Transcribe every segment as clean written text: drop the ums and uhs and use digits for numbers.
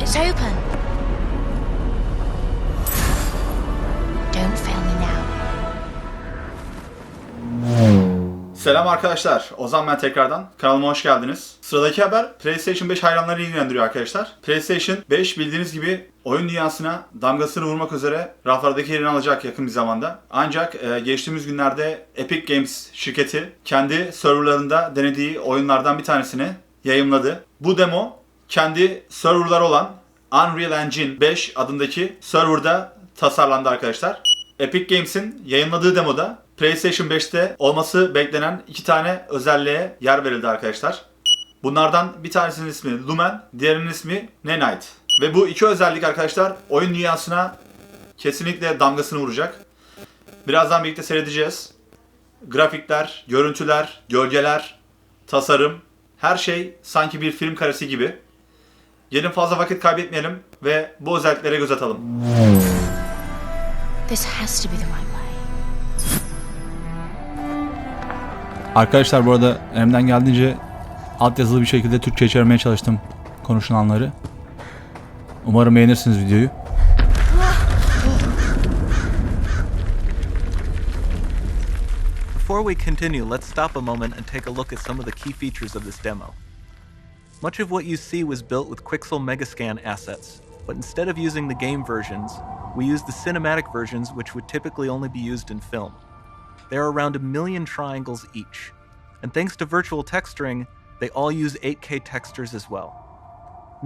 It's open. Don't fail me now. Selam arkadaşlar, Ozan ben tekrardan. Kanalıma hoş geldiniz. Sıradaki haber PlayStation 5 hayranları ilgilendiriyor arkadaşlar. PlayStation 5 bildiğiniz gibi oyun dünyasına damgasını vurmak üzere raflardaki yerini alacak yakın bir zamanda. Ancak geçtiğimiz günlerde Epic Games şirketi kendi serverlarında denediği oyunlardan bir tanesini yayımladı. Bu demo kendi serverları olan Unreal Engine 5 adındaki serverda tasarlandı arkadaşlar. Epic Games'in yayınladığı demoda PlayStation 5'te olması beklenen iki tane özelliğe yer verildi arkadaşlar. Bunlardan bir tanesinin ismi Lumen, diğerinin ismi Nanite. Ve bu iki özellik arkadaşlar oyun dünyasına kesinlikle damgasını vuracak. Birazdan birlikte seyredeceğiz. Grafikler, görüntüler, gölgeler, tasarım, her şey sanki bir film karesi gibi. Gelin fazla vakit kaybetmeyelim ve bu özelliklere göz atalım. This has to be the right way. Arkadaşlar bu arada elimden geldiğince altyazılı bir şekilde Türkçe çevirmeye çalıştım konuşulanları. Umarım beğenirsiniz videoyu. Before we continue, let's stop a moment and take a look at some of the key features of this demo. Much of what you see was built with Quixel Megascan assets, but instead of using the game versions, we used the cinematic versions, which would typically only be used in film. There are around 1 million triangles each, and thanks to virtual texturing, they all use 8K textures as well.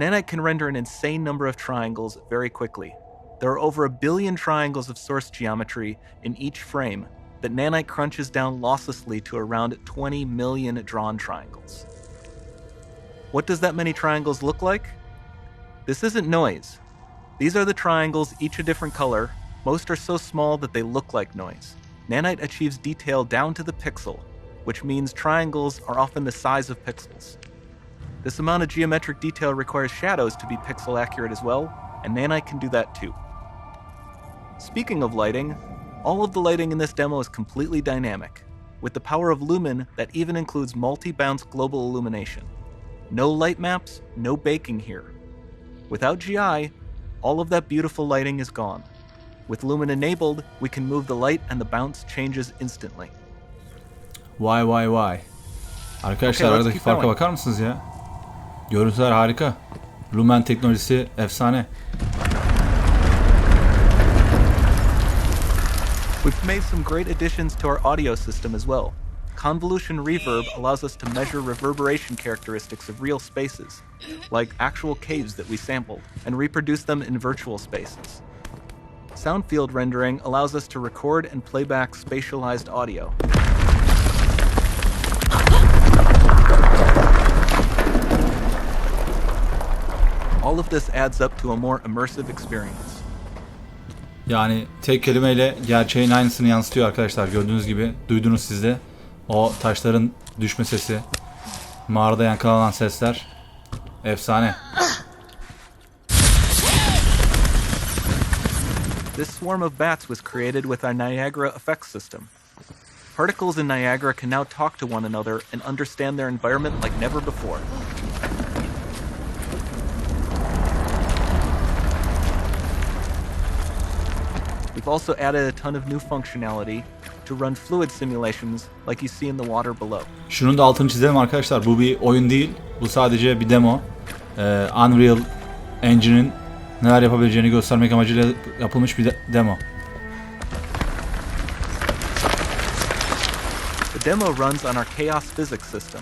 Nanite can render an insane number of triangles very quickly. There are over 1 billion triangles of source geometry in each frame that Nanite crunches down losslessly to around 20 million drawn triangles. What does that many triangles look like? This isn't noise. These are the triangles, each a different color. Most are so small that they look like noise. Nanite achieves detail down to the pixel, which means triangles are often the size of pixels. This amount of geometric detail requires shadows to be pixel accurate as well, and Nanite can do that too. Speaking of lighting, all of the lighting in this demo is completely dynamic, with the power of Lumen that even includes multi-bounce global illumination. No light maps, no baking here. Without GI, all of that beautiful lighting is gone. With Lumen enabled, we can move the light and the bounce changes instantly. Vay. Arkadaşlar Okay, aradaki farka bakar mısınız ya? Görüntüler harika. Lumen teknolojisi efsane. We've made some great additions to our audio system as well. Convolution reverb allows us to measure reverberation characteristics of real spaces, like actual caves that we sampled, and reproduce them in virtual spaces. Sound field rendering allows us to record and play back spatialized audio. All of this adds up to a more immersive experience. Yani tek kelimeyle gerçeğin aynısını yansıtıyor arkadaşlar. Gördüğünüz gibi duydunuz siz de. O taşların düşme sesi, mağarada yankılanan sesler efsane. This swarm of bats was created with our Niagara effects system. Particles in Niagara can now talk to one another and understand their environment like never before. We've also added a ton of new functionality to run fluid simulations like you see in the water below. Şunun da altını çizelim arkadaşlar. Bu bir oyun değil. Bu sadece bir demo. Unreal Engine'in neler yapabileceğini göstermek amacıyla yapılmış bir demo. The demo runs on our chaos physics system.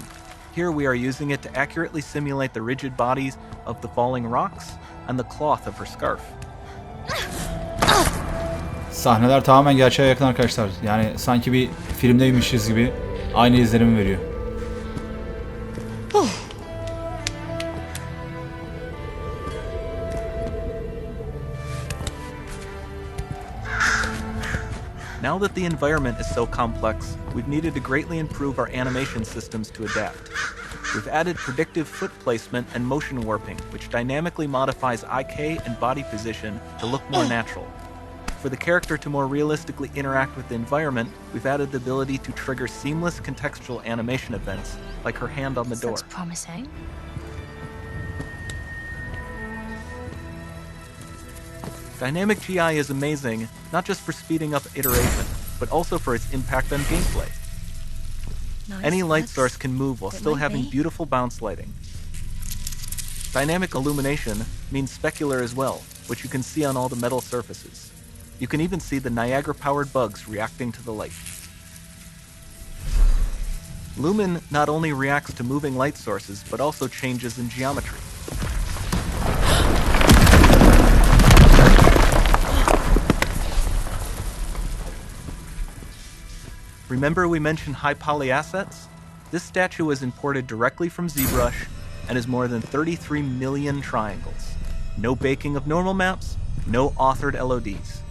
Here we are using it to accurately simulate the rigid bodies of the falling rocks and the cloth of her scarf. Sahneler tamamen gerçeğe yakın arkadaşlar. Yani sanki bir filmdeymişiz gibi aynı izlenimi veriyor. Now that the environment is so complex, we've needed to greatly improve our animation systems to adapt. We've added predictive foot placement and motion warping, which dynamically modifies IK and body position to look more natural. For the character to more realistically interact with the environment, we've added the ability to trigger seamless contextual animation events, like her hand on the door. Sounds promising. Dynamic GI is amazing, not just for speeding up iteration, but also for its impact on gameplay. Any light source can move while still having beautiful bounce lighting. Dynamic illumination means specular as well, which you can see on all the metal surfaces. You can even see the Niagara-powered bugs reacting to the light. Lumen not only reacts to moving light sources, but also changes in geometry. Remember we mentioned high poly assets? This statue was imported directly from ZBrush and is more than 33 million triangles. No baking of normal maps, no authored LODs.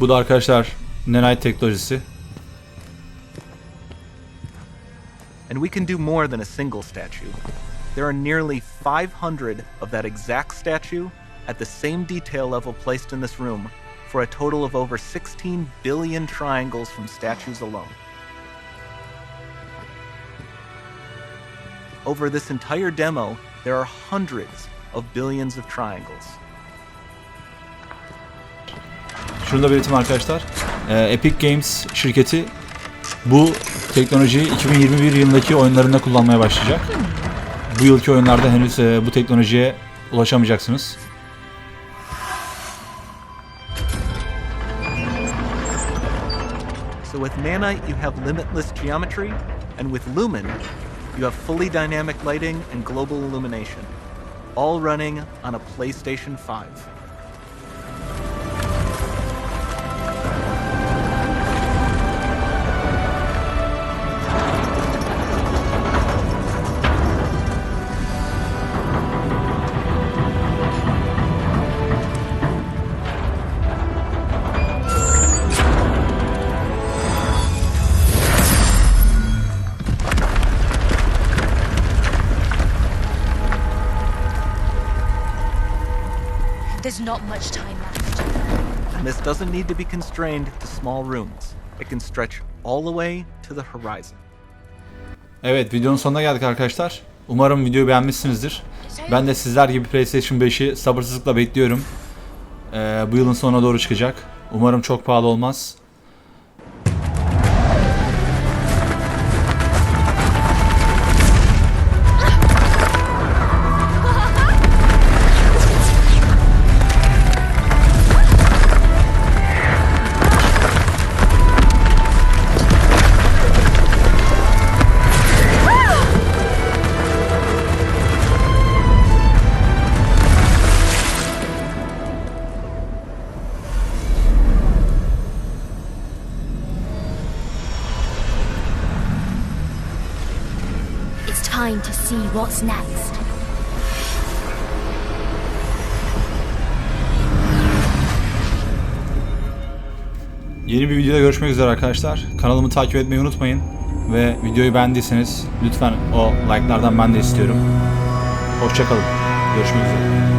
Bu da arkadaşlar Nanite teknolojisi. And we can do more than a single statue. There are nearly 500 of that exact statue at the same detail level placed in this room, for a total of over 16 billion triangles from statues alone. Over this entire demo, there are hundreds of billions of triangles. Şunu da belirteyim arkadaşlar. Epic Games şirketi bu teknolojiyi 2021 yılındaki oyunlarında kullanmaya başlayacak. Bu yılki oyunlarda henüz bu teknolojiye ulaşamayacaksınız. So with Nanite you have limitless geometry, and with Lumen you have fully dynamic lighting and global illumination, all running on a PlayStation 5. There's not much time left. And this doesn't need to be constrained to small rooms. It can stretch all the way to the horizon. Evet, videonun sonuna geldik arkadaşlar. Umarım videoyu beğenmişsinizdir. Ben de sizler gibi PlayStation 5'i sabırsızlıkla bekliyorum. Bu yılın sonuna doğru çıkacak. Umarım çok pahalı olmaz. Time to see what's next. Yeni bir videoda görüşmek üzere arkadaşlar. Kanalımı takip etmeyi unutmayın. Ve videoyu beğendiyseniz lütfen o like'lardan ben de istiyorum. Hoşça kalın. Görüşmek üzere.